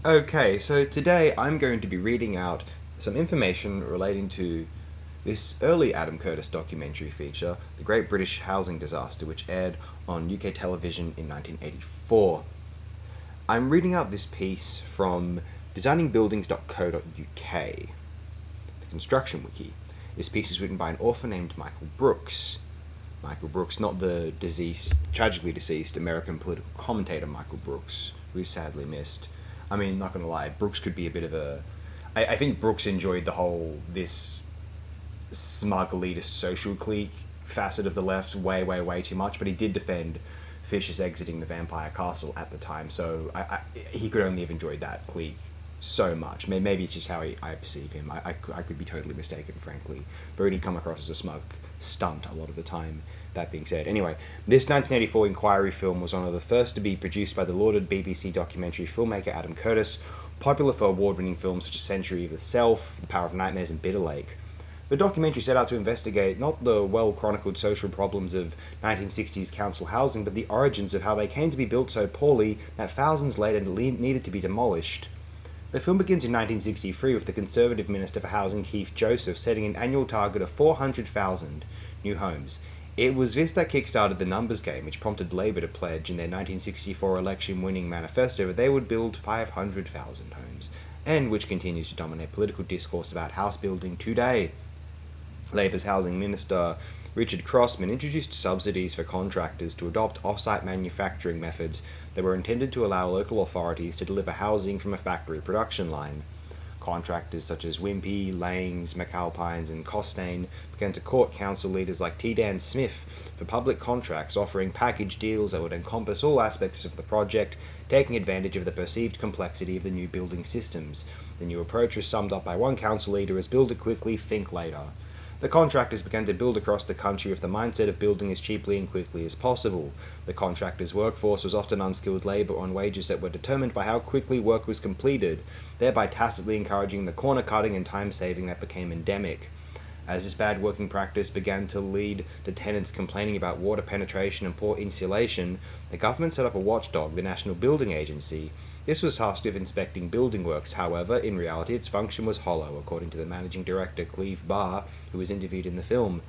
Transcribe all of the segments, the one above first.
Okay, so today I'm going to be reading out some information relating to this early Adam Curtis documentary feature, The Great British Housing Disaster, which aired on UK television in 1984. I'm reading out this piece from designingbuildings.co.uk, the construction wiki. This piece is written by an author named Michael Brooks. Michael Brooks, not the tragically deceased American political commentator Michael Brooks, who is sadly missed. I mean, not gonna lie, Brooks could be a bit of a. I think Brooks enjoyed the whole this smug elitist social clique facet of the left way too much, but he did defend Fisher's exiting the vampire castle at the time, so he could only have enjoyed that clique so much. Maybe it's just how I perceive him. I could be totally mistaken, frankly, but he did come across as a smug stunt a lot of the time. That being said, anyway, this 1984 inquiry film was one of the first to be produced by the lauded BBC documentary filmmaker Adam Curtis, popular for award-winning films such as Century of the Self, The Power of Nightmares, and Bitter Lake. The documentary set out to investigate not the well-chronicled social problems of 1960s council housing, but the origins of how they came to be built so poorly that thousands later needed to be demolished. The film begins in 1963 with the Conservative Minister for Housing Keith Joseph setting an annual target of 400,000 new homes. It was this that kick-started the numbers game, which prompted Labour to pledge in their 1964 election-winning manifesto that they would build 500,000 homes, and which continues to dominate political discourse about house building today. Labour's Housing Minister Richard Crossman introduced subsidies for contractors to adopt off-site manufacturing methods that were intended to allow local authorities to deliver housing from a factory production line. Contractors such as Wimpey, Langs, McAlpines, and Costain began to court council leaders like T. Dan Smith for public contracts offering package deals that would encompass all aspects of the project, taking advantage of the perceived complexity of the new building systems. The new approach was summed up by one council leader as build it quickly, think later. The contractors began to build across the country with the mindset of building as cheaply and quickly as possible. The contractors' workforce was often unskilled labour on wages that were determined by how quickly work was completed, thereby tacitly encouraging the corner cutting and time saving that became endemic. As this bad working practice began to lead to tenants complaining about water penetration and poor insulation, the government set up a watchdog, the National Building Agency. This was tasked with inspecting building works. However, in reality, its function was hollow, according to the managing director, Cleve Barr, who was interviewed in the film.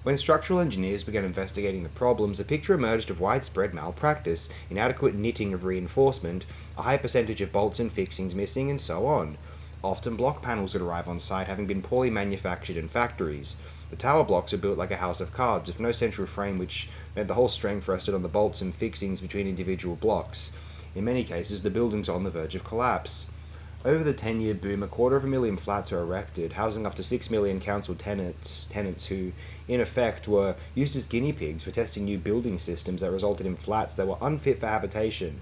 When structural engineers began investigating the problems, a picture emerged of widespread malpractice, inadequate knitting of reinforcement, a high percentage of bolts and fixings missing, and so on. Often block panels would arrive on site having been poorly manufactured in factories. The tower blocks were built like a house of cards, with no central frame, which meant the whole strength rested on the bolts and fixings between individual blocks. In many cases, the buildings are on the verge of collapse. Over the 10-year boom, 250,000 flats are erected, housing up to 6 million council tenants who, in effect, were used as guinea pigs for testing new building systems that resulted in flats that were unfit for habitation.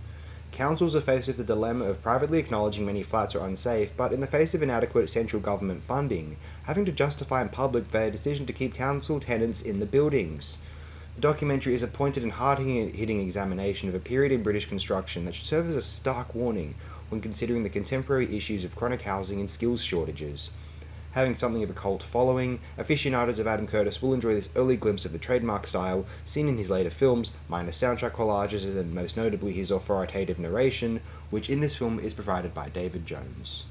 Councils are faced with the dilemma of privately acknowledging many flats are unsafe, but in the face of inadequate central government funding, having to justify in public their decision to keep council tenants in the buildings. The documentary is a pointed and hard-hitting examination of a period in British construction that should serve as a stark warning when considering the contemporary issues of chronic housing and skills shortages. Having something of a cult following, aficionados of Adam Curtis will enjoy this early glimpse of the trademark style seen in his later films, minor soundtrack collages, and most notably his authoritative narration, which in this film is provided by David Jones.